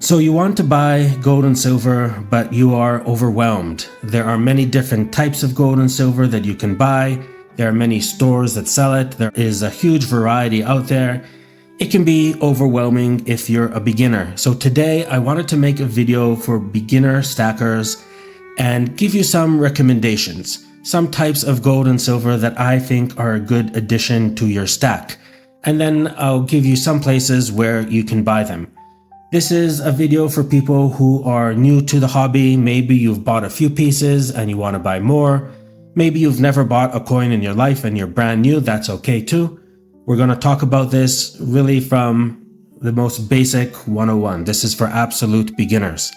So you want to buy gold and silver, but you are overwhelmed. There are many different types of gold and silver that you can buy. There are many stores that sell it. There is a huge variety out there. It can be overwhelming if you're a beginner. So today I wanted to make a video for beginner stackers and give you some recommendations, some types of gold and silver that I think are a good addition to your stack. And then I'll give you some places where you can buy them. This is a video for people who are new to the hobby. Maybe you've bought a few pieces and you want to buy more. Maybe you've never bought a coin in your life and you're brand new. That's okay too. We're going to talk about this really from the most basic 101. This is for absolute beginners.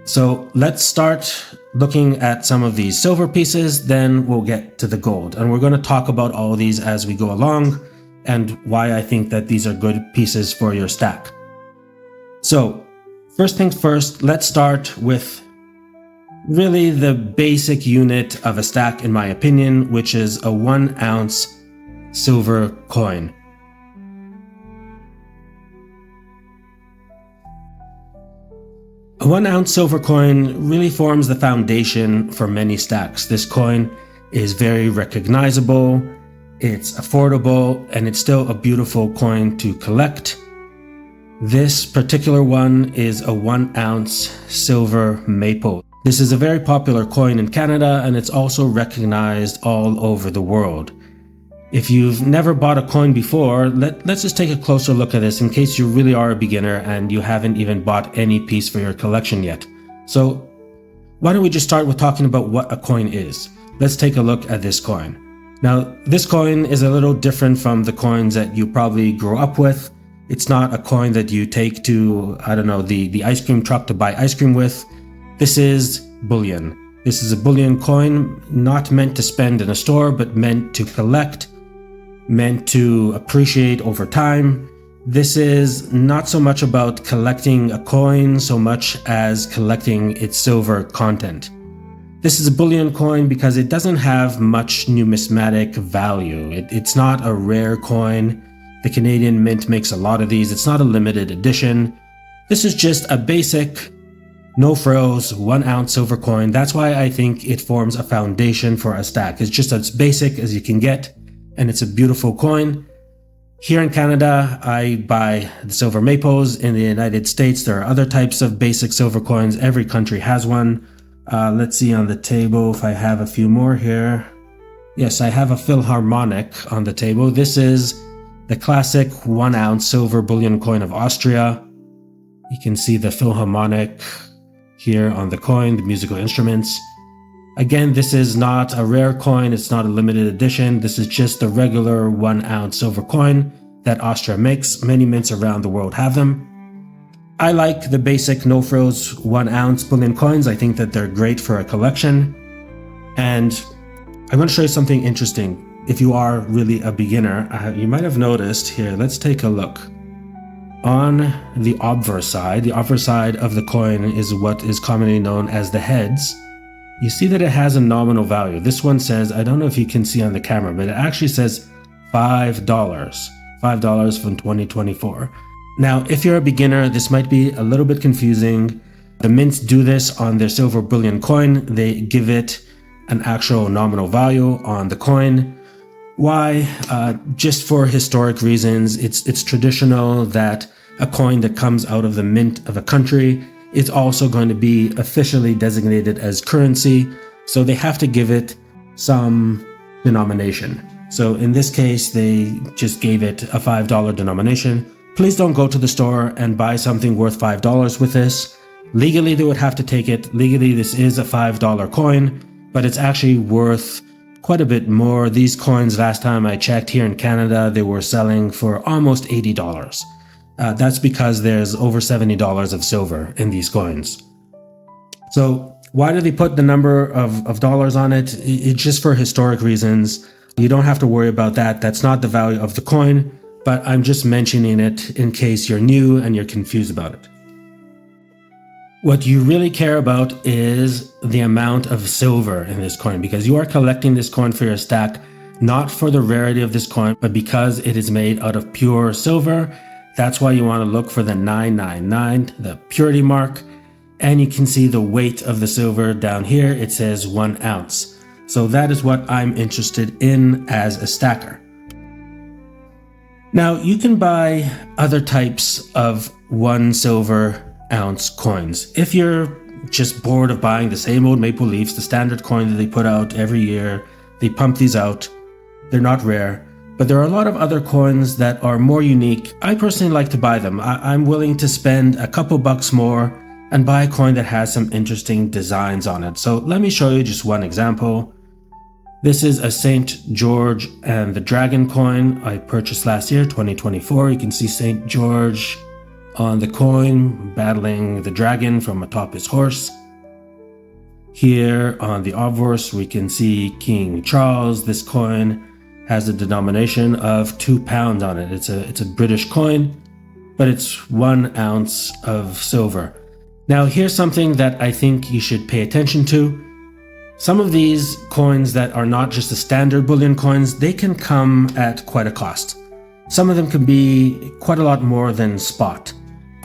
So let's start looking at some of these silver pieces, then we'll get to the gold. And we're going to talk about all of these as we go along and why I think that these are good pieces for your stack. So first things first, let's start with really the basic unit of a stack in my opinion, which is a 1 ounce silver coin. A 1 ounce silver coin really forms the foundation for many stacks. This coin is very recognizable, it's affordable, and it's still a beautiful coin to collect. This particular one is a 1 ounce silver maple. This is a very popular coin in Canada and it's also recognized all over the world. If you've never bought a coin before, let's just take a closer look at this in case you really are a beginner and you haven't even bought any piece for your collection yet. So why don't we just start with talking about what a coin is. Let's take a look at this coin. Now this coin is a little different from the coins that you probably grew up with. It's not a coin that you take to, I don't know, the ice cream truck to buy ice cream with. This is bullion. This is a bullion coin, not meant to spend in a store, but meant to collect, meant to appreciate over time. This is not so much about collecting a coin so much as collecting its silver content. This is a bullion coin because it doesn't have much numismatic value. It's not a rare coin. The Canadian Mint makes a lot of these. It's not a limited edition. This is just a basic, no frills, 1 ounce silver coin. That's why I think it forms a foundation for a stack. It's just as basic as you can get, and it's a beautiful coin. Here in Canada, I buy the silver maples. In the United States, there are other types of basic silver coins. Every country has one. Let's see on the table if I have a few more here. Yes, I have a Philharmonic on the table. This is the classic 1 ounce silver bullion coin of Austria. You can see the Philharmonic here on the coin, the musical instruments. Again, this is not a rare coin, it's not a limited edition. This is just the regular 1 ounce silver coin that Austria makes. Many mints around the world have them. I like the basic no frills 1 ounce bullion coins. I think that they're great for a collection. And I'm going to show you something interesting. If you are really a beginner, you might have noticed here, let's take a look. On the obverse side of the coin is what is commonly known as the heads. You see that it has a nominal value. This one says, I don't know if you can see on the camera, but it actually says $5. $5 from 2024. Now, if you're a beginner, this might be a little bit confusing. The mints do this on their silver bullion coin. They give it an actual nominal value on the coin. Why? Just for historic reasons. It's traditional that a coin that comes out of the mint of a country is also going to be officially designated as currency, so they have to give it some denomination. So in this case, they just gave it a $5 denomination. Please don't go to the store and buy something worth $5 with this. Legally, they would have to take it. Legally, this is a $5 coin, but it's actually worth quite a bit more. These coins, last time I checked here in Canada, they were selling for almost $80. That's because there's over $70 of silver in these coins. So why do they put the number of dollars on it? It's just for historic reasons. You don't have to worry about that. That's not the value of the coin, but I'm just mentioning it in case you're new and you're confused about it. What you really care about is the amount of silver in this coin, because you are collecting this coin for your stack, not for the rarity of this coin, but because it is made out of pure silver. That's why you want to look for the 999, the purity mark. And you can see the weight of the silver down here. It says 1 ounce. So that is what I'm interested in as a stacker. Now you can buy other types of 1 silver ounce coins. If you're just bored of buying the same old maple leafs, the standard coin that they put out every year, they pump these out. They're not rare, but there are a lot of other coins that are more unique. I personally like to buy them. I'm willing to spend a couple bucks more and buy a coin that has some interesting designs on it. So let me show you just one example. This is a St. George and the Dragon coin I purchased last year, 2024. You can see St. George on the coin battling the dragon from atop his horse. Here on the obverse we can see King Charles. This coin has a denomination of 2 pounds on it. It's a British coin, but it's 1 ounce of silver. Now here's something that I think you should pay attention to. Some of these coins that are not just the standard bullion coins, they can come at quite a cost. Some of them can be quite a lot more than spot.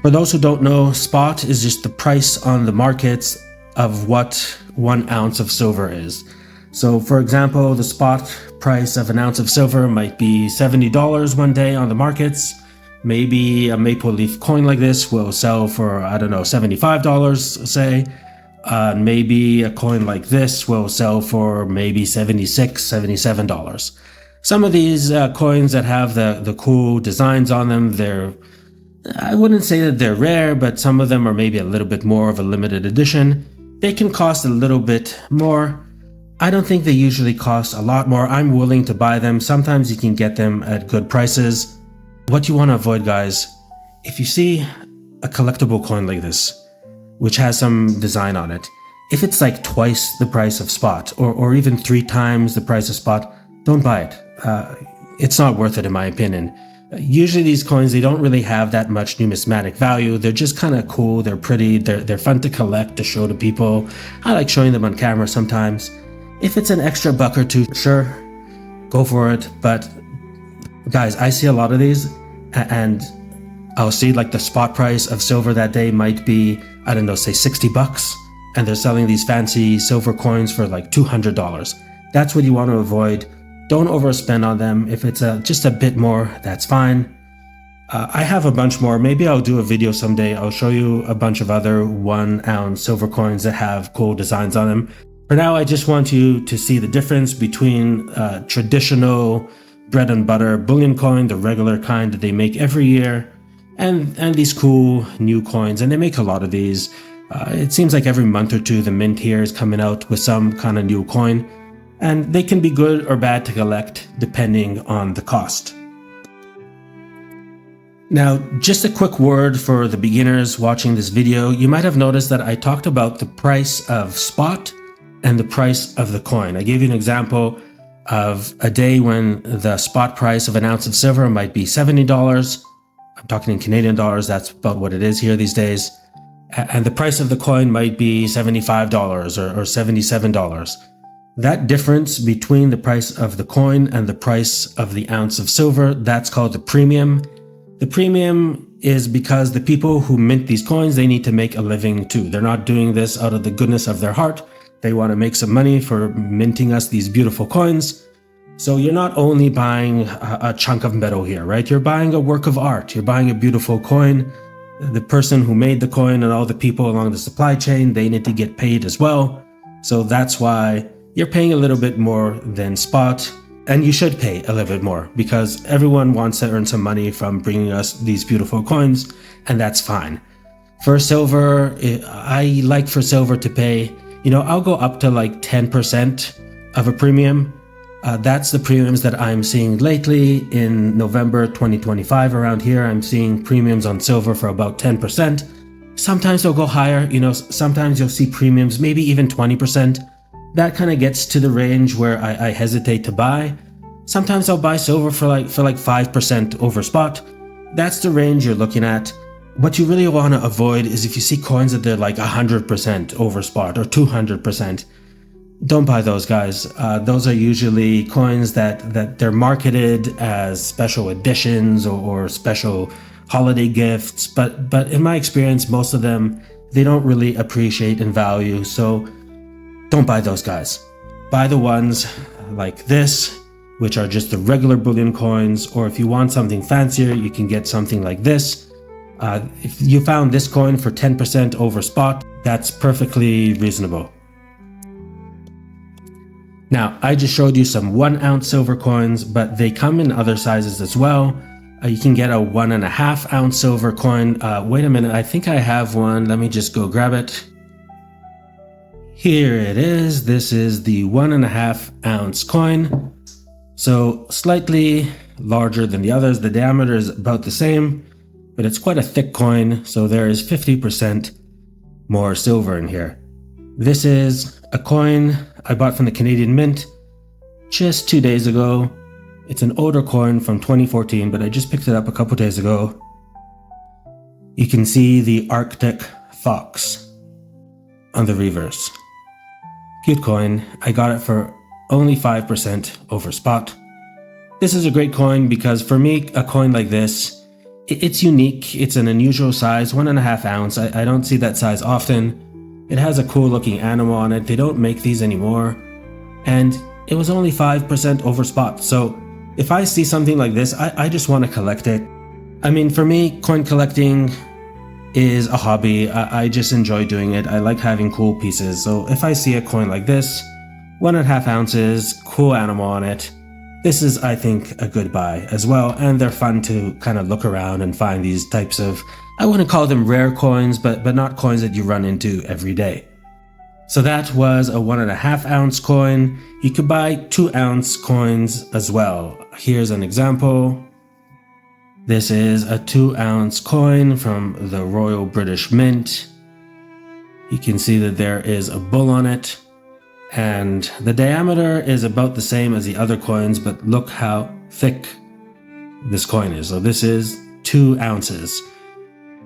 For those who don't know, spot is just the price on the markets of what 1 ounce of silver is. So for example, the spot price of an ounce of silver might be $70 one day on the markets. Maybe a maple leaf coin like this will sell for, I don't know, $75, say. Maybe a coin like this will sell for maybe $76, $77. Some of these coins that have the cool designs on them, I wouldn't say that they're rare, but some of them are maybe a little bit more of a limited edition. They can cost a little bit more. I don't think they usually cost a lot more. I'm willing to buy them. Sometimes you can get them at good prices. What you want to avoid, guys, if you see a collectible coin like this, which has some design on it, if it's like twice the price of spot or even 3 times the price of spot, don't buy it. It's not worth it in my opinion. Usually these coins, they don't really have that much numismatic value. They're just kind of cool, they're pretty, they're fun to collect, to show to people. I like showing them on camera sometimes. If it's an extra buck or two, sure, go for it. But guys, I see a lot of these and I'll see like the spot price of silver that day might be, I don't know, say $60, and they're selling these fancy silver coins for like $200. That's what you want to avoid. Don't overspend on them. If it's just a bit more, that's fine. I have a bunch more. Maybe I'll do a video someday. I'll show you a bunch of other 1 ounce silver coins that have cool designs on them. For now, I just want you to see the difference between traditional bread and butter bullion coin, the regular kind that they make every year, and these cool new coins. And they make a lot of these. It seems like every month or two, the mint here is coming out with some kind of new coin. And they can be good or bad to collect depending on the cost. Now, just a quick word for the beginners watching this video. You might have noticed that I talked about the price of spot and the price of the coin. I gave you an example of a day when the spot price of an ounce of silver might be $70. I'm talking in Canadian dollars, that's about what it is here these days. And the price of the coin might be $75 or $77. That difference between the price of the coin and the price of the ounce of silver, that's called the premium. The premium is because the people who mint these coins, they need to make a living too. They're not doing this out of the goodness of their heart. They want to make some money for minting us these beautiful coins. So you're not only buying a chunk of metal here, right? You're buying a work of art. You're buying a beautiful coin. The person who made the coin and all the people along the supply chain, they need to get paid as well. So that's why you're paying a little bit more than spot, and you should pay a little bit more because everyone wants to earn some money from bringing us these beautiful coins, and that's fine. For silver, I like for silver to pay, I'll go up to like 10% of a premium. That's the premiums that I'm seeing lately in November 2025 around here. I'm seeing premiums on silver for about 10%. Sometimes they'll go higher, sometimes you'll see premiums, maybe even 20%. That kind of gets to the range where I hesitate to buy. Sometimes I'll buy silver for like 5% over spot. That's the range you're looking at. What you really want to avoid is if you see coins that they're like 100% over spot or 200%. Don't buy those, guys. Those are usually coins that they're marketed as special editions or special holiday gifts, but in my experience, most of them, they don't really appreciate in value, so don't buy those guys. Buy the ones like this, which are just the regular bullion coins, or if you want something fancier, you can get something like this. If you found this coin for 10% over spot, that's perfectly reasonable. Now, I just showed you some 1 ounce silver coins, but they come in other sizes as well. You can get a 1.5 ounce silver coin. Wait a minute, I think I have one. Let me just go grab it. Here it is. This is the 1.5 ounce coin. So slightly larger than the others. The diameter is about the same, but it's quite a thick coin. So there is 50% more silver in here. This is a coin I bought from the Canadian Mint just 2 days ago. It's an older coin from 2014, but I just picked it up a couple days ago. You can see the Arctic fox on the reverse. Cute coin. I got it for only 5% over spot. This is a great coin because for me, a coin like this, it's unique. It's an unusual size, 1.5 ounce. I don't see that size often. It has a cool looking animal on it. They don't make these anymore. And it was only 5% over spot. So if I see something like this, I just want to collect it. I mean, for me, coin collecting is a hobby. I just enjoy doing it. I like having cool pieces. So if I see a coin like this, 1.5 ounces, cool animal on it, this is, I think, a good buy as well. And they're fun to kind of look around and find these types of, I wouldn't call them rare coins, but not coins that you run into every day. So that was a 1.5 ounce coin. You could buy 2 ounce coins as well. Here's an example. This is a 2 ounce coin from the Royal British Mint. You can see that there is a bull on it. And the diameter is about the same as the other coins, but look how thick this coin is. So this is 2 ounces.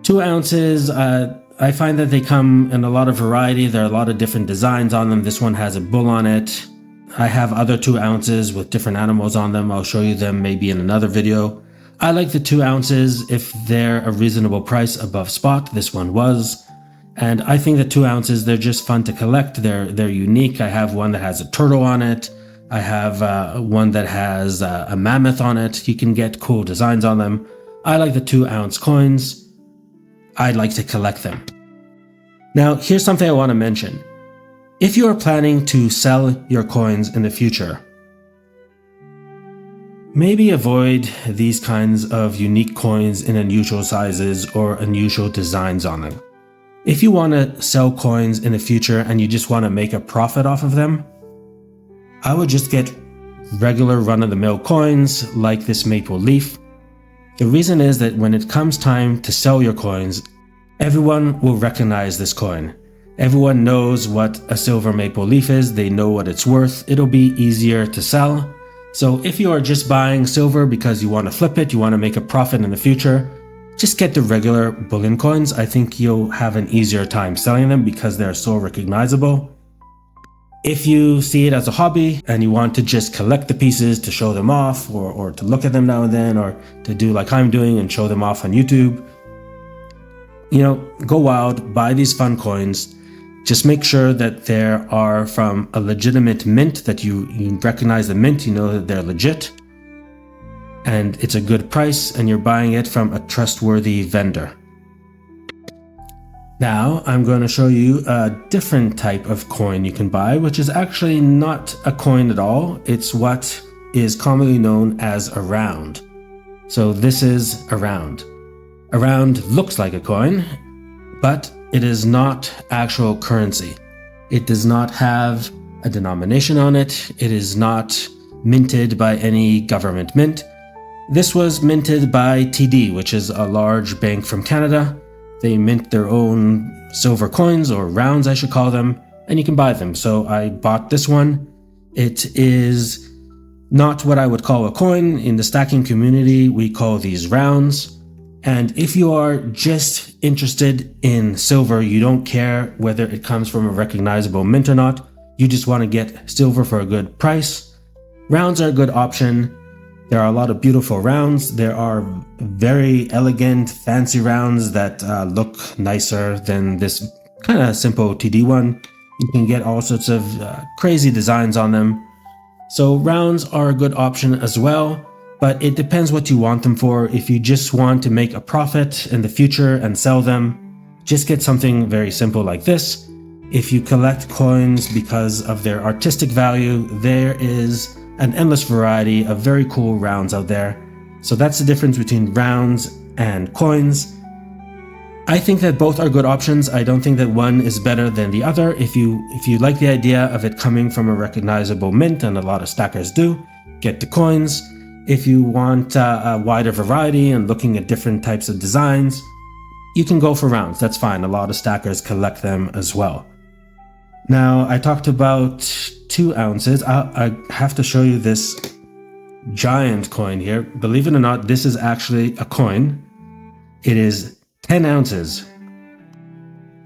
2 ounces, I find that they come in a lot of variety. There are a lot of different designs on them. This one has a bull on it. I have other 2 ounces with different animals on them. I'll show you them maybe in another video. I like the 2 ounces if they're a reasonable price above spot. This one was. And I think the 2 ounces, they're just fun to collect. They're unique. I have one that has a turtle on it. I have one that has a mammoth on it. You can get cool designs on them. I like the 2 ounce coins. I'd like to collect them. Now, here's something I want to mention. If you are planning to sell your coins in the future, maybe avoid these kinds of unique coins in unusual sizes or unusual designs on them. If you want to sell coins in the future and you just want to make a profit off of them, I would just get regular run-of-the-mill coins like this maple leaf. The reason is that when it comes time to sell your coins, everyone will recognize this coin. Everyone knows what a silver maple leaf is. They know what it's worth. It'll be easier to sell. So if you are just buying silver because you want to flip it, you want to make a profit in the future, just get the regular bullion coins. I think you'll have an easier time selling them because they're so recognizable. If you see it as a hobby and you want to just collect the pieces to show them off or to look at them now and then or to do like I'm doing and show them off on YouTube, go wild, buy these fun coins. Just make sure that they are from a legitimate mint, that you recognize the mint, you know that they're legit. And it's a good price and you're buying it from a trustworthy vendor. Now I'm going to show you a different type of coin you can buy, which is actually not a coin at all. It's what is commonly known as a round. So this is a round. A round looks like a coin, but it is not actual currency. It does not have a denomination on it. It is not minted by any government mint. This was minted by TD, which is a large bank from Canada. They mint their own silver coins, or rounds I should call them, and you can buy them. So I bought this one. It is not what I would call a coin. In the stacking community, we call these rounds. And if you are just interested in silver, you don't care whether it comes from a recognizable mint or not, you just want to get silver for a good price, rounds are a good option. There are a lot of beautiful rounds. There are very elegant, fancy rounds that look nicer than this kind of simple TD one. You can get all sorts of crazy designs on them. So rounds are a good option as well, but it depends what you want them for. If you just want to make a profit in the future and sell them, just get something very simple like this. If you collect coins because of their artistic value, there is an endless variety of very cool rounds out there. So that's the difference between rounds and coins. I think that both are good options. I don't think that one is better than the other. If you like the idea of it coming from a recognizable mint, and a lot of stackers do, get the coins. If you want a wider variety and looking at different types of designs, you can go for rounds. That's fine. A lot of stackers collect them as well. Now, I talked about 2 ounces. I have to show you this giant coin here. Believe it or not, this is actually a coin. It is 10 ounces.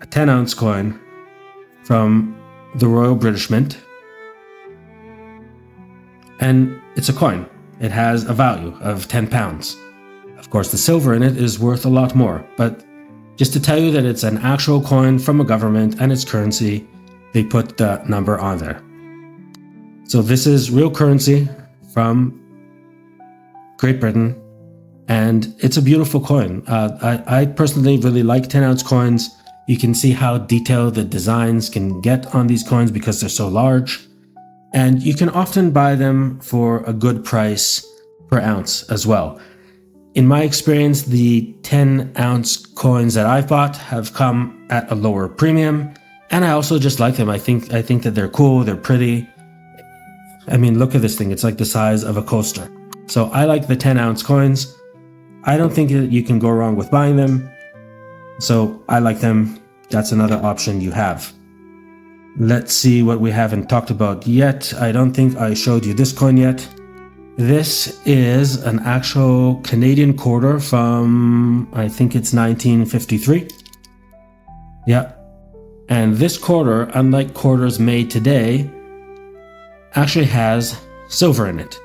A 10-ounce coin from the Royal British Mint. And it's a coin. It has a value of 10 pounds. Of course, the silver in it is worth a lot more, but just to tell you that it's an actual coin from a government and its currency, they put the number on there. So this is real currency from Great Britain, and it's a beautiful coin. I personally really like 10-ounce coins. You can see how detailed the designs can get on these coins because they're so large. And you can often buy them for a good price per ounce as well. In my experience, the 10-ounce coins that I've bought have come at a lower premium, and I also just like them. I think that they're cool, they're pretty. I mean, look at this thing. It's like the size of a coaster. So I like the 10-ounce coins. I don't think that you can go wrong with buying them. So I like them. That's another option you have. Let's see what we haven't talked about yet. I don't think I showed you this coin yet. This is an actual Canadian quarter from, I think it's 1953. Yeah. And this quarter, unlike quarters made today, actually has silver in it.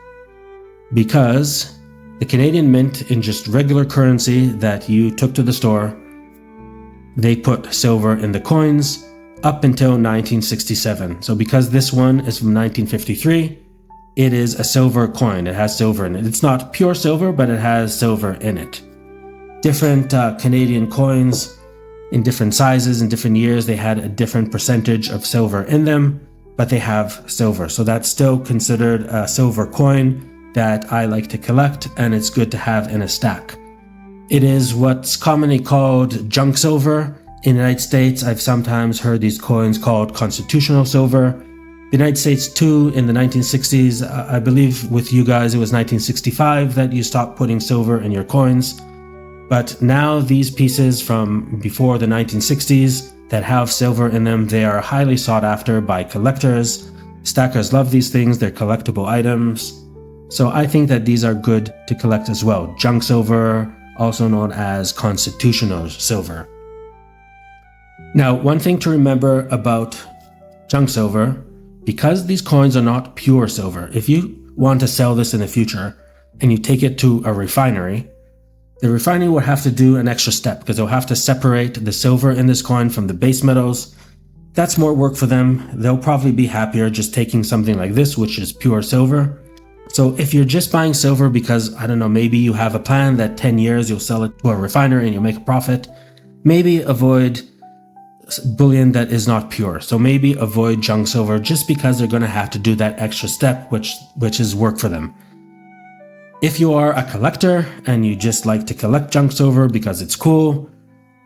Because the Canadian Mint, in just regular currency that you took to the store, they put silver in the coins up until 1967. So because this one is from 1953, it is a silver coin. It has silver in it. It's not pure silver, but it has silver in it. Different Canadian coins in different sizes and different years, they had a different percentage of silver in them, but they have silver. So that's still considered a silver coin that I like to collect, and it's good to have in a stack. It is what's commonly called junk silver. In the United States, I've sometimes heard these coins called constitutional silver. The United States too, in the 1960s, I believe with you guys it was 1965 that you stopped putting silver in your coins. But now these pieces from before the 1960s that have silver in them, they are highly sought after by collectors. Stackers love these things, they're collectible items. So I think that these are good to collect as well. Junk silver, also known as constitutional silver. Now, one thing to remember about junk silver, because these coins are not pure silver, if you want to sell this in the future and you take it to a refinery, the refinery will have to do an extra step because they'll have to separate the silver in this coin from the base metals. That's more work for them. They'll probably be happier just taking something like this, which is pure silver. So if you're just buying silver because, I don't know, maybe you have a plan that 10 years you'll sell it to a refinery and you'll make a profit, maybe avoid bullion that is not pure. So maybe avoid junk silver just because they're going to have to do that extra step, which is work for them. If you are a collector and you just like to collect junk silver because it's cool,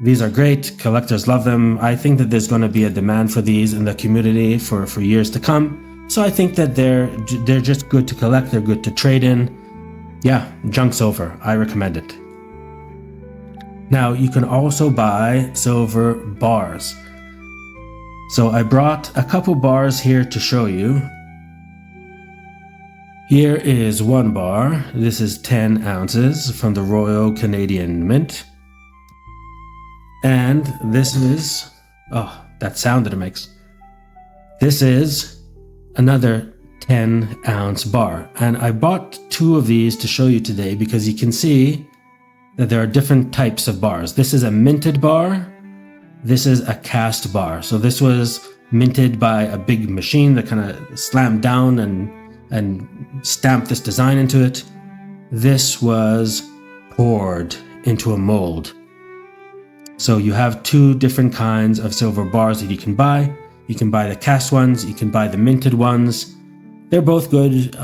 these are great. Collectors love them. I think that there's going to be a demand for these in the community for years to come. So I think that they're just good to collect. They're good to trade in. Yeah, junk silver. I recommend it. Now, you can also buy silver bars. So I brought a couple bars here to show you. Here is one bar. This is 10 ounces from the Royal Canadian Mint. And this is, oh, that sound that it makes. This is another 10-ounce bar. And I bought 2 of these to show you today because you can see that there are different types of bars. This is a minted bar. This is a cast bar. So this was minted by a big machine that kind of slammed down and stamped this design into it. This was poured into a mold. So you have 2 different kinds of silver bars that you can buy. You can buy the cast ones, you can buy the minted ones. They're both good.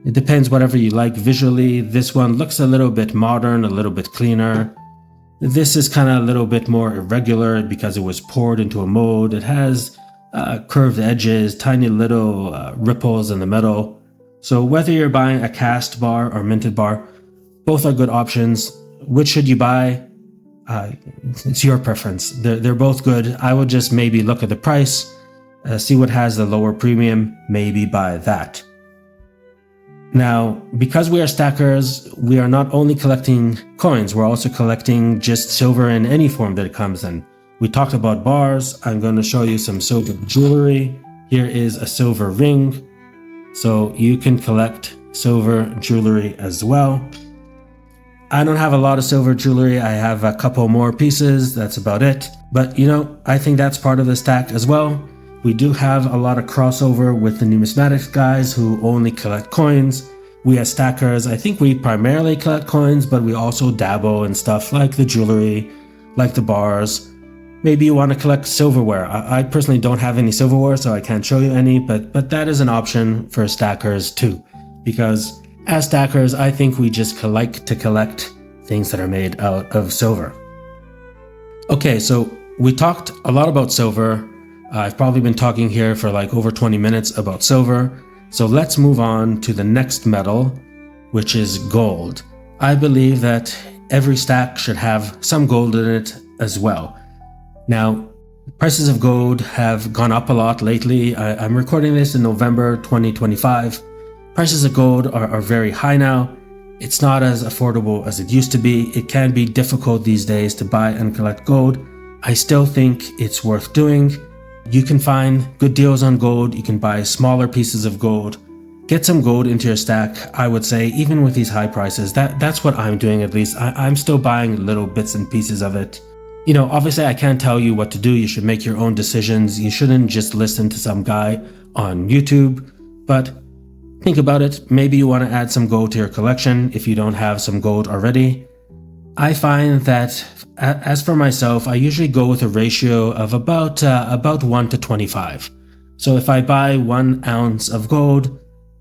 It depends whatever you like visually. This one looks a little bit modern, a little bit cleaner. This is kind of a little bit more irregular because it was poured into a mold. It has curved edges, tiny little ripples in the middle. So whether you're buying a cast bar or minted bar, both are good options. Which should you buy? It's your preference. They're both good. I would just maybe look at the price, see what has the lower premium, maybe buy that. Now, because we are stackers, we are not only collecting coins, we're also collecting just silver in any form that it comes in. We talked about bars. I'm going to show you some silver jewelry. Here is a silver ring. So you can collect silver jewelry as well. I don't have a lot of silver jewelry. I have a couple more pieces. That's about it. But I think that's part of the stack as well. We do have a lot of crossover with the numismatics guys who only collect coins. We as stackers, I think we primarily collect coins, but we also dabble in stuff like the jewelry, like the bars. Maybe you want to collect silverware. I personally don't have any silverware, so I can't show you any, but that is an option for stackers too. Because as stackers, I think we just like to collect things that are made out of silver. Okay, so we talked a lot about silver. I've probably been talking here for like over 20 minutes about silver. So let's move on to the next metal, which is gold. I believe that every stack should have some gold in it as well. Now, prices of gold have gone up a lot lately. I'm recording this in November 2025. Prices of gold are very high now. It's not as affordable as it used to be. It can be difficult these days to buy and collect gold. I still think it's worth doing. You can find good deals on gold. You can buy smaller pieces of gold. Get some gold into your stack, I would say, even with these high prices. That's what I'm doing at least. I'm still buying little bits and pieces of it. Obviously I can't tell you what to do. You should make your own decisions. You shouldn't just listen to some guy on YouTube. But think about it. Maybe you want to add some gold to your collection if you don't have some gold already. I find that, as for myself, I usually go with a ratio of about 1 to 25. So if I buy 1 ounce of gold,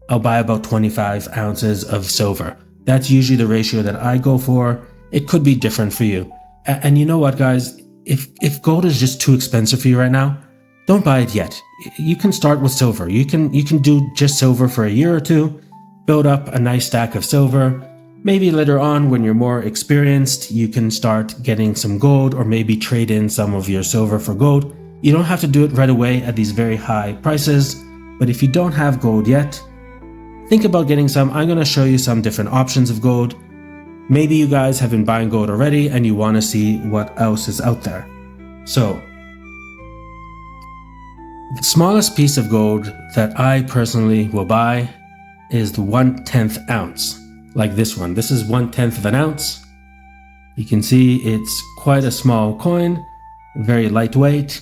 I'll buy about 25 ounces of silver. That's usually the ratio that I go for. It could be different for you. And you know what, guys? If gold is just too expensive for you right now, don't buy it yet. You can start with silver. You can do just silver for a year or two, build up a nice stack of silver. Maybe later on, when you're more experienced, you can start getting some gold or maybe trade in some of your silver for gold. You don't have to do it right away at these very high prices, but if you don't have gold yet, think about getting some. I'm going to show you some different options of gold. Maybe you guys have been buying gold already and you want to see what else is out there. So, the smallest piece of gold that I personally will buy is the 1/10 ounce. Like this one. This is 1/10 of an ounce. You can see it's quite a small coin, very lightweight,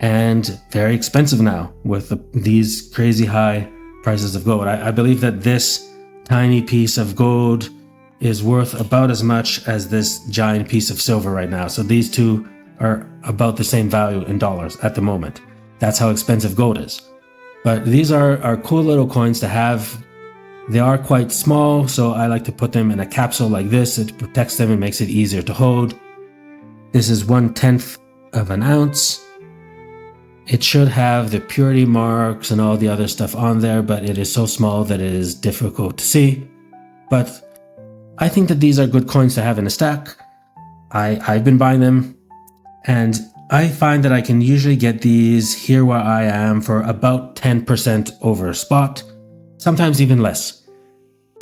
and very expensive now with these crazy high prices of gold. I believe that this tiny piece of gold is worth about as much as this giant piece of silver right now. So these two are about the same value in dollars at the moment. That's how expensive gold is. But these are cool little coins to have. They are quite small, so I like to put them in a capsule like this. It protects them and makes it easier to hold. This is 1/10 of an ounce. It should have the purity marks and all the other stuff on there, but it is so small that it is difficult to see. But I think that these are good coins to have in a stack. I've been buying them, and I find that I can usually get these here where I am for about 10% over spot. Sometimes even less.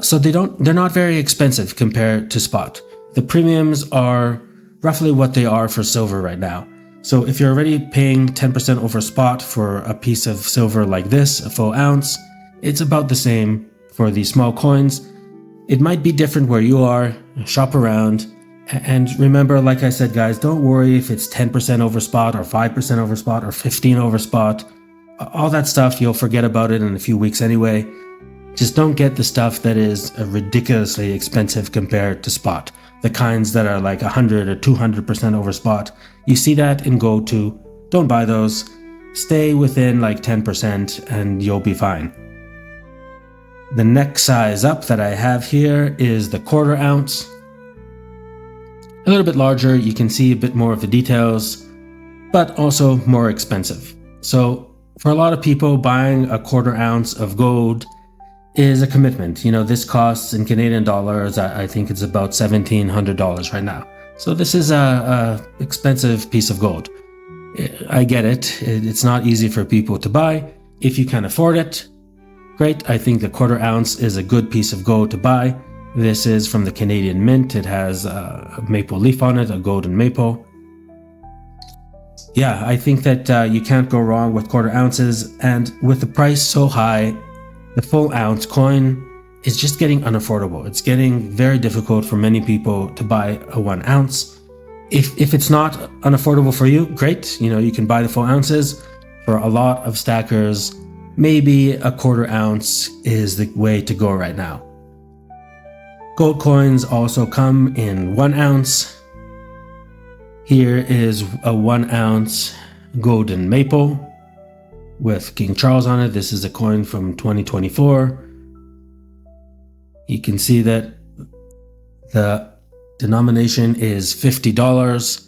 So they're not very expensive compared to spot. The premiums are roughly what they are for silver right now. So if you're already paying 10% over spot for a piece of silver like this, a full ounce, it's about the same for these small coins. It might be different where you are, shop around, and remember, like I said guys, don't worry if it's 10% over spot or 5% over spot or 15 over spot. All that stuff, you'll forget about it in a few weeks anyway. Just don't get the stuff that is ridiculously expensive compared to spot. The kinds that are like 100 or 200% over spot. You see that in gold too. Don't buy those. Stay within like 10% and you'll be fine. The next size up that I have here is the 1/4 ounce. A little bit larger, you can see a bit more of the details, but also more expensive. So for a lot of people, buying a 1/4 ounce of gold is a commitment. You know, this costs in Canadian dollars, I think it's about $1,700 right now. So this is a expensive piece of gold. I get it. It's not easy for people to buy. If you can afford it, great. I think the 1/4 ounce is a good piece of gold to buy. This is from the Canadian Mint. It has a maple leaf on it, a golden maple. Yeah, I think that you can't go wrong with 1/4 ounces, and with the price so high, the full ounce coin is just getting unaffordable. It's getting very difficult for many people to buy a 1 ounce. If it's not unaffordable for you, great. You know, you can buy the full ounces. For a lot of stackers, maybe a 1/4 ounce is the way to go right now. Gold coins also come in 1 ounce. Here is a 1 ounce golden maple with King Charles on it. This is a coin from 2024. You can see that the denomination is $50.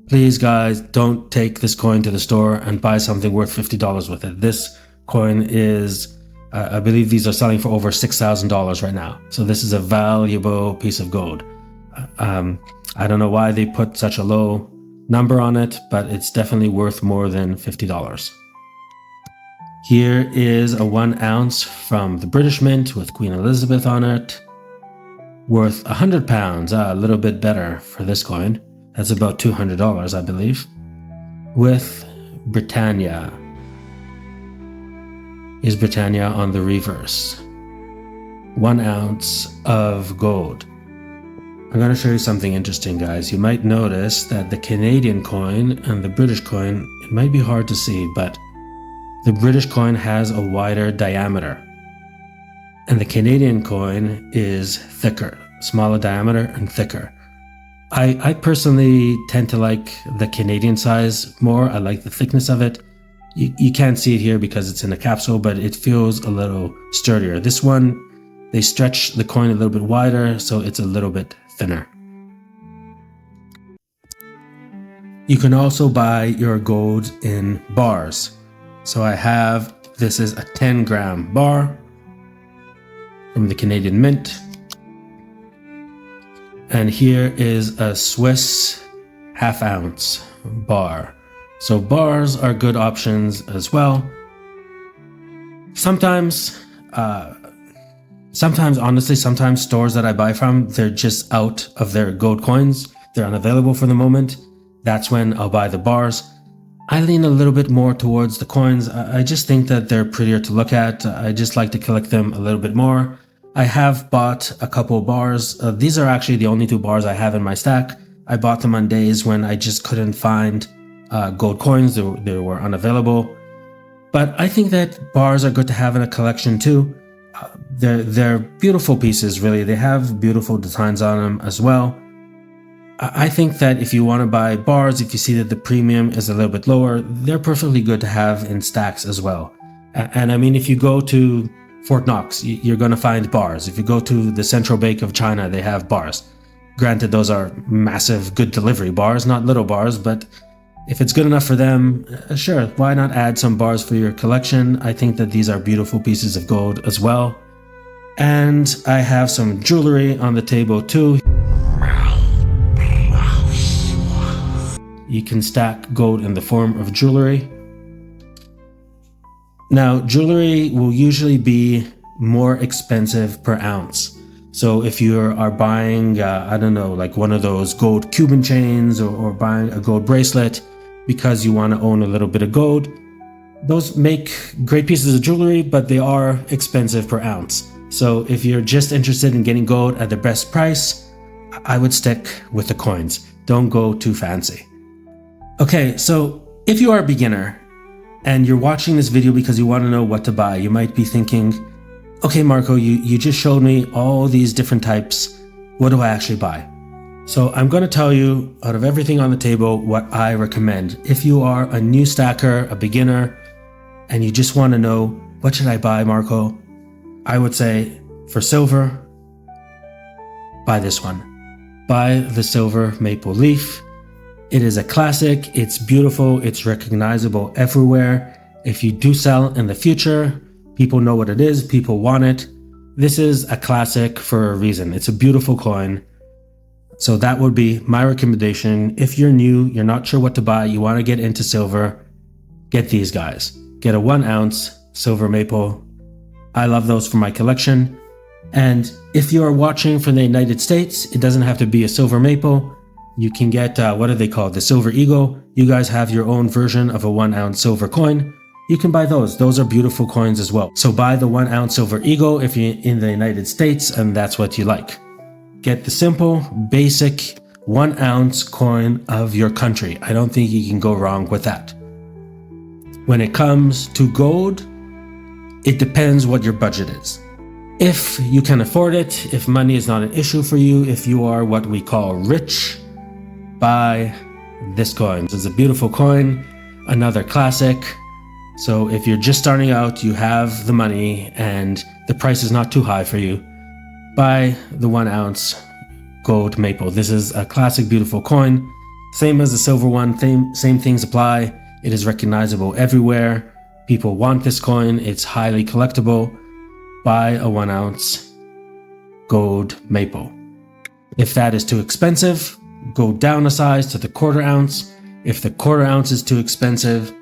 Please guys, don't take this coin to the store and buy something worth $50 with it. This coin is, I believe these are selling for over $6,000 right now. So this is a valuable piece of gold. I don't know why they put such a low number on it, but it's definitely worth more than $50. Here is a 1 ounce from the British Mint with Queen Elizabeth on it, worth £100, a little bit better for this coin. That's about $200, I believe, with Britannia. Is Britannia on the reverse. 1 ounce of gold. I'm going to show you something interesting, guys. You might notice that the Canadian coin and the British coin, it might be hard to see, but the British coin has a wider diameter, and the Canadian coin is thicker, smaller diameter and thicker. I personally tend to like the Canadian size more. I like the thickness of it. You can't see it here because it's in a capsule, but it feels a little sturdier. This one, they stretch the coin a little bit wider, so it's a little bit thinner. You can also buy your gold in bars. So I have, this is a 10-gram bar from the Canadian Mint. And here is a Swiss ½ ounce bar. So bars are good options as well. Sometimes honestly, sometimes stores that I buy from, they're just out of their gold coins. They're unavailable for the moment. That's when I'll buy the bars. I lean a little bit more towards the coins. I just think that they're prettier to look at. I just like to collect them a little bit more. I have bought a couple bars. These are actually the only 2 bars I have in my stack. I bought them on days when I just couldn't find gold coins. They were unavailable. But I think that bars are good to have in a collection too. They're beautiful pieces, really. They have beautiful designs on them as well. I think that if you want to buy bars, if you see that the premium is a little bit lower, they're perfectly good to have in stacks as well. And I mean, if you go to Fort Knox, you're going to find bars. If you go to the Central Bank of China, they have bars. Granted, those are massive, good delivery bars, not little bars, but if it's good enough for them, sure, why not add some bars for your collection? I think that these are beautiful pieces of gold as well. And I have some jewelry on the table too. You can stack gold in the form of jewelry. Now, jewelry will usually be more expensive per ounce. So if you are buying, I don't know, like one of those gold Cuban chains or buying a gold bracelet, because you want to own a little bit of gold. Those make great pieces of jewelry, but they are expensive per ounce. So if you're just interested in getting gold at the best price, I would stick with the coins. Don't go too fancy. Okay, so if you are a beginner and you're watching this video because you want to know what to buy, you might be thinking, okay, Marco, you just showed me all these different types. What do I actually buy? So I'm going to tell you, out of everything on the table, what I recommend. If you are a new stacker, a beginner, and you just want to know, what should I buy, Marco? I would say, for silver, buy this one. Buy the silver maple leaf. It is a classic, it's beautiful, it's recognizable everywhere. If you do sell in the future, people know what it is, people want it. This is a classic for a reason. It's a beautiful coin. So that would be my recommendation. If you're new, you're not sure what to buy, you want to get into silver, get these guys. Get a 1 ounce silver maple. I love those for my collection. And if you are watching from the United States, it doesn't have to be a silver maple. You can get, what are they called? The silver eagle. You guys have your own version of a 1 ounce silver coin. You can buy those. Those are beautiful coins as well. So buy the 1 ounce silver eagle if you're in the United States and that's what you like. Get the simple, basic 1 ounce coin of your country. I don't think you can go wrong with that. When it comes to gold, it depends what your budget is. If you can afford it, if money is not an issue for you, if you are what we call rich, buy this coin. It's a beautiful coin, another classic. So if you're just starting out, you have the money and the price is not too high for you, buy the 1 ounce gold maple. This is a classic, beautiful coin. Same as the silver one, same things apply. It is recognizable everywhere. People want this coin. It's highly collectible. Buy a 1 ounce gold maple. If that is too expensive, go down a size to the 1/4 ounce. If the 1/4 ounce is too expensive,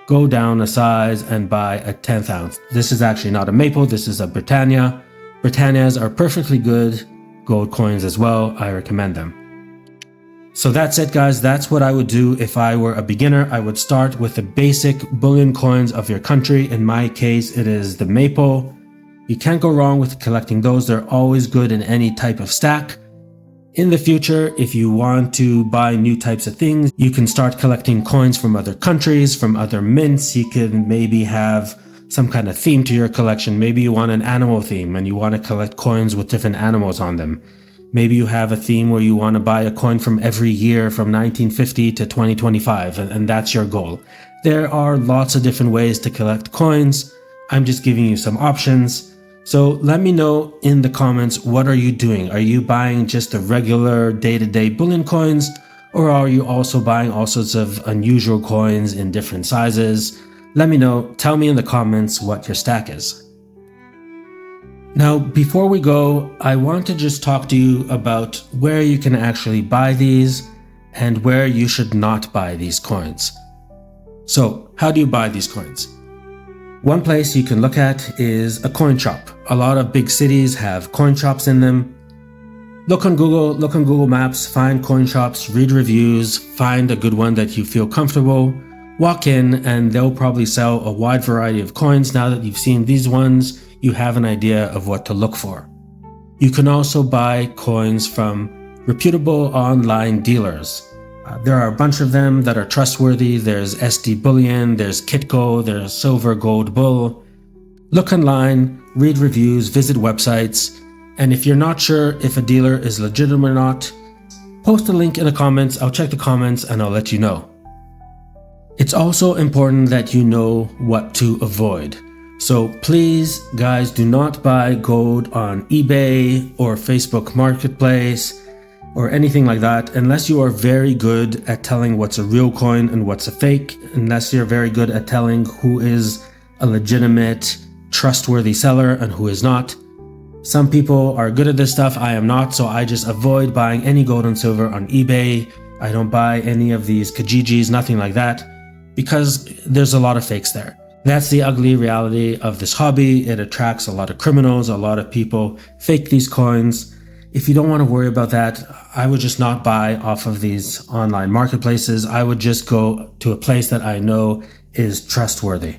go down a size and buy a 1/10 ounce. This is actually not a maple. This is a Britannia. Britannias are perfectly good gold coins as well. I recommend them. So that's it, guys. That's what I would do if I were a beginner. I would start with the basic bullion coins of your country. In my case, it is the maple. You can't go wrong with collecting those. They're always good in any type of stack. In the future, if you want to buy new types of things, you can start collecting coins from other countries, from other mints. You can maybe have some kind of theme to your collection. Maybe you want an animal theme and you want to collect coins with different animals on them. Maybe you have a theme where you want to buy a coin from every year from 1950 to 2025, and that's your goal. There are lots of different ways to collect coins. I'm just giving you some options. So let me know in the comments, what are you doing? Are you buying just the regular day-to-day bullion coins, or are you also buying all sorts of unusual coins in different sizes? Let me know. Tell me in the comments what your stack is. Now, before we go, I want to just talk to you about where you can actually buy these and where you should not buy these coins. So, how do you buy these coins? One place you can look at is a coin shop. A lot of big cities have coin shops in them. Look on Google Maps, find coin shops, read reviews, find a good one that you feel comfortable. Walk in and they'll probably sell a wide variety of coins. Now that you've seen these ones, you have an idea of what to look for. You can also buy coins from reputable online dealers. There are a bunch of them that are trustworthy. There's SD Bullion, there's Kitco, there's Silver Gold Bull. Look online, read reviews, visit websites, and if you're not sure if a dealer is legitimate or not, post a link in the comments. I'll check the comments and I'll let you know. It's also important that you know what to avoid. So please, guys, do not buy gold on eBay or Facebook Marketplace or anything like that unless you are very good at telling what's a real coin and what's a fake, unless you're very good at telling who is a legitimate, trustworthy seller and who is not. Some people are good at this stuff. I am not, so I just avoid buying any gold and silver on eBay. I don't buy any of these Kijijis, nothing like that, because there's a lot of fakes there. That's the ugly reality of this hobby. It attracts a lot of criminals. A lot of people fake these coins. if you don't want to worry about that, I would just not buy off of these online marketplaces. I would just go to a place that I know is trustworthy.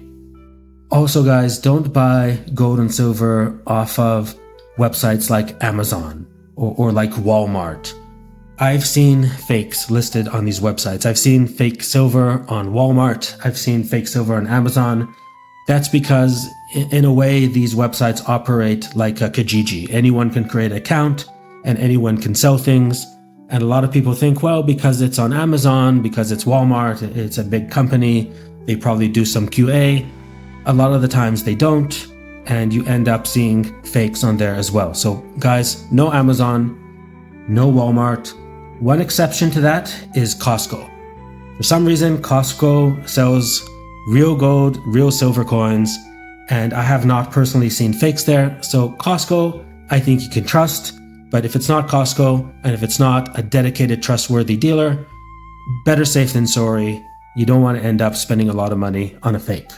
Also, guys, don't buy gold and silver off of websites like Amazon or like Walmart. I've seen fakes listed on these websites. I've seen fake silver on Walmart. I've seen fake silver on Amazon. That's because, in a way, these websites operate like a Kijiji. Anyone can create an account and anyone can sell things. And a lot of people think, well, because it's on Amazon, because it's Walmart, it's a big company, they probably do some QA. A lot of the times they don't, and you end up seeing fakes on there as well. So guys, no Amazon, no Walmart. One exception to that is Costco. For some reason, Costco sells real gold, real silver coins, and I have not personally seen fakes there. So Costco, I think you can trust, but if it's not Costco, and if it's not a dedicated, trustworthy dealer, better safe than sorry. You don't want to end up spending a lot of money on a fake.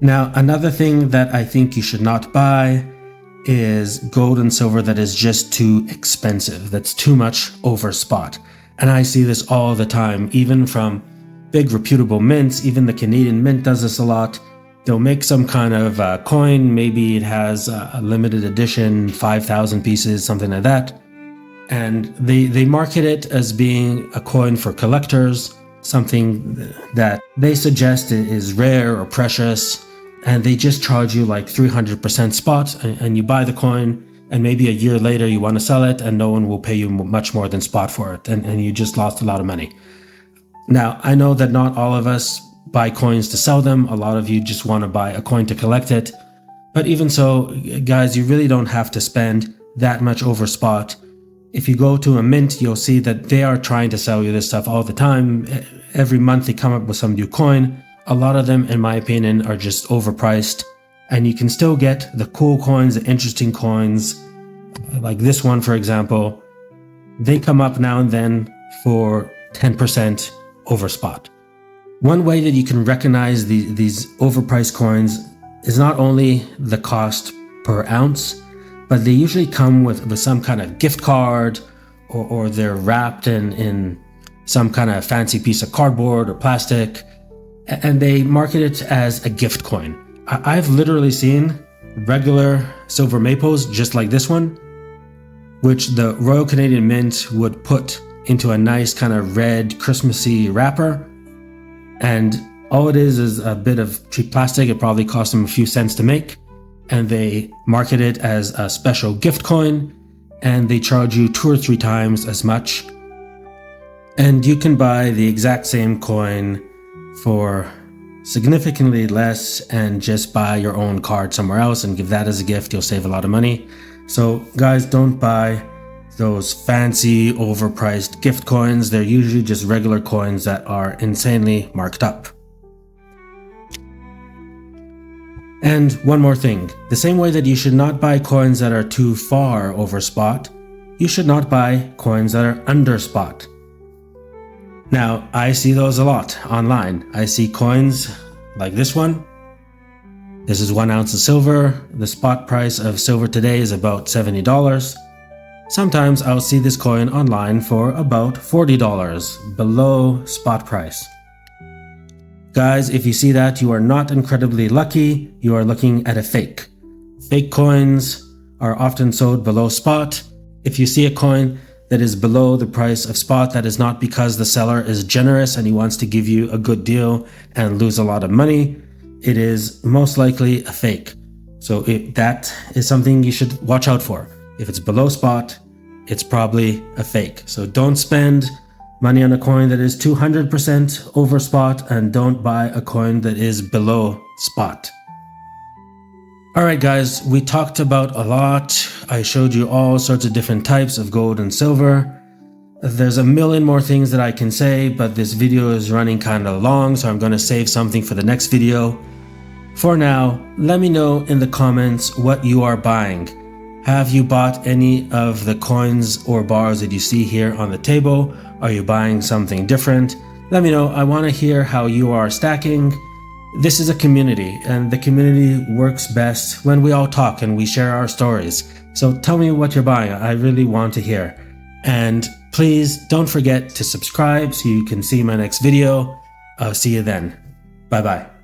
Now, another thing that I think you should not buy is gold and silver that is just too expensive, that's too much over spot. And I see this all the time, even from big reputable mints. Even the Canadian Mint does this a lot. They'll make some kind of coin, maybe it has a limited edition, 5,000 pieces, something like that. And they market it as being a coin for collectors, something that they suggest is rare or precious. And they just charge you like 300% spot, and you buy the coin, and maybe a year later you want to sell it and no one will pay you much more than spot for it, and you just lost a lot of money. Now, I know that not all of us buy coins to sell them. A lot of you just want to buy a coin to collect it. But even so, guys, you really don't have to spend that much over spot. If you go to a mint, you'll see that they are trying to sell you this stuff all the time. Every month they come up with some new coin. A lot of them, in my opinion, are just overpriced, and you can still get the cool coins, the interesting coins, like this one, for example. They come up now and then for 10% over spot. One way that you can recognize these overpriced coins is not only the cost per ounce, but they usually come with some kind of gift card, or they're wrapped in some kind of fancy piece of cardboard or plastic, and they market it as a gift coin. I've literally seen regular silver maples just like this one, which the Royal Canadian Mint would put into a nice kind of red Christmassy wrapper. And all it is a bit of cheap plastic. It probably cost them a few cents to make. And they market it as a special gift coin, and they charge you 2 or 3 times as much. And you can buy the exact same coin for significantly less and just buy your own card somewhere else and give that as a gift. You'll save a lot of money. So guys, don't buy those fancy overpriced gift coins. They're usually just regular coins that are insanely marked up. And one more thing, the same way that you should not buy coins that are too far over spot, you should not buy coins that are under spot. Now, I see those a lot online. I see coins like this one. This is 1 ounce of silver. The spot price of silver today is about $70. Sometimes I'll see this coin online for about $40, below spot price. Guys, if you see that, you are not incredibly lucky. You are looking at a fake. Fake coins are often sold below spot. If you see a coin that is below the price of spot, that is not because the seller is generous and he wants to give you a good deal and lose a lot of money. It is most likely a fake. So that is something you should watch out for. If it's below spot, it's probably a fake. So don't spend money on a coin that is 200% over spot, and don't buy a coin that is below spot. Alright guys, we talked about a lot. I showed you all sorts of different types of gold and silver. There's a million more things that I can say, but this video is running kind of long, so I'm going to save something for the next video. For now, let me know in the comments what you are buying. Have you bought any of the coins or bars that you see here on the table? Are you buying something different? Let me know. I want to hear how you are stacking. This is a community, and the community works best when we all talk and we share our stories. So tell me what you're buying. I really want to hear. And please don't forget to subscribe so you can see my next video. I'll see you then. Bye bye.